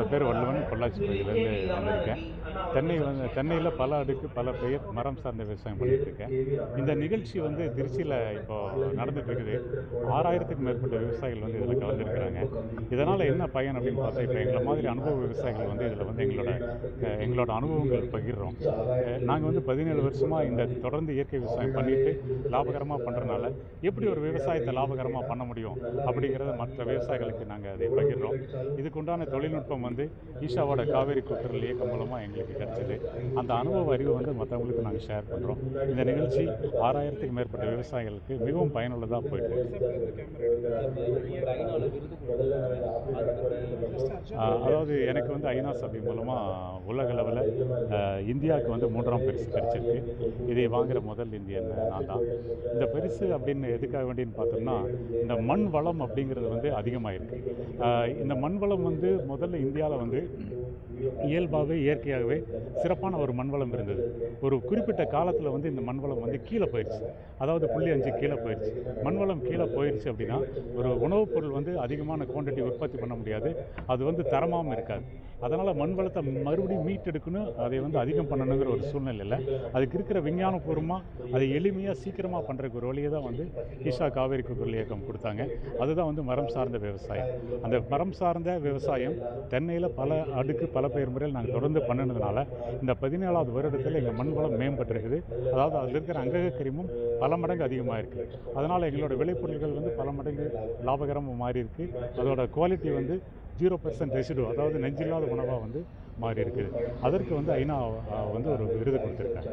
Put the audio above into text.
என்னோடய பேர் வள்ளுவன். பொள்ளாச்சி பகுதியிலேருந்து வந்திருக்கேன். தென்னையில் பல அடுக்கு பல பெயர் மரம் சார்ந்த விவசாயம் பண்ணிகிட்ருக்கேன். இந்த நிகழ்ச்சி திருச்சியில் இப்போது நடந்துகிட்ருக்குது. 6000த்துக்கும் மேற்பட்ட விவசாயிகள் இதில் கலந்துருக்கிறாங்க. இதனால் என்ன பயன் அப்படின்னு பார்த்தா, இப்போ எங்களை மாதிரி அனுபவ விவசாயிகள் இதில் எங்களோட அனுபவங்கள் பகிர்றோம். நாங்கள் 17 வருஷமாக இந்த தொடர்ந்து இயற்கை விவசாயம் பண்ணிட்டு லாபகரமாக பண்ணுறதுனால எப்படி ஒரு விவசாயத்தை லாபகரமாக பண்ண முடியும் அப்படிங்கிறத மற்ற விவசாயிகளுக்கு நாங்கள் அதை பகிர்றோம். இதுக்கு உண்டான தொழில்நுட்பம் ஈஷாவோட காவேரி கூட்டுறல் இயக்கம் மூலமாக எங்களுக்கு கிடைச்சிது. அந்த அனுபவ அறிவை மற்றவங்களுக்கு நாங்கள் ஷேர் பண்ணுறோம். இந்த நிகழ்ச்சி 6000த்துக்கும் மேற்பட்ட விவசாயிகளுக்கு மிகவும் பயனுள்ளதாக போயிட்டு. அதாவது எனக்கு ஐநா சபை மூலமாக உலக அளவில் இந்தியாவுக்கு 3ஆம் பரிசு கிடைச்சிருக்கு. இதை வாங்குகிற முதல் இந்தியன் நான் தான். இந்த பரிசு அப்படின்னு எதுக்காக வேண்டின்னு பார்த்தோம்னா, இந்த மண் வளம் அப்படிங்கிறது அதிகமாக இருக்குது. இந்த மண் வளம் முதல்ல இந்தியாவில் இயல்பாகவே இயற்கையாகவே சிறப்பான ஒரு மண்வளம் இருந்தது. ஒரு குறிப்பிட்ட காலத்தில் இந்த மண்வளம் கீழே போயிடுச்சு. அதாவது 0.5 கீழே போயிடுச்சு. மண்வளம் கீழே போயிடுச்சு அப்படின்னா ஒரு உணவுப் பொருள் அதிகமான குவான்டிட்டி உற்பத்தி பண்ண முடியாது. அது தரமாகவும் இருக்காது. அதனால் மண் வளத்தை மறுபடியும் மீட்டெடுக்கணும், அதை அதிகம் பண்ணணுங்கிற ஒரு சூழ்நிலையில் அதுக்கு இருக்கிற விஞ்ஞானபூர்வமாக அதை எளிமையாக சீக்கிரமாக பண்ணுறதுக்கு ஒரு வழியை தான் ஈஷா காவேரி கூட்டுறல் இயக்கம் கொடுத்தாங்க. அதுதான் மரம் சார்ந்த விவசாயம். அந்த மரம் சார்ந்த விவசாயம் தென்னையில் பல அடுக்கு பல பயிர் முறையில் நாங்கள் தொடர்ந்து பண்ணினதுனால இந்த 17வது வருடத்தில் எங்கள் மண் வளம் மேம்பட்டிருக்குது. அதாவது அதில் இருக்கிற அங்ககக்கரிமம் பல மடங்கு அதிகமாக இருக்குது. அதனால் எங்களோட விளைபொருட்கள் பல மடங்கு லாபகரமாக மாறி இருக்குது. அதோட குவாலிட்டி 0% ரெசிடு, அதாவது நெஞ்சில்லாத உணவாக மாறி இருக்குது. அதற்கு ஐநா ஒரு விருது கொடுத்துருக்காங்க.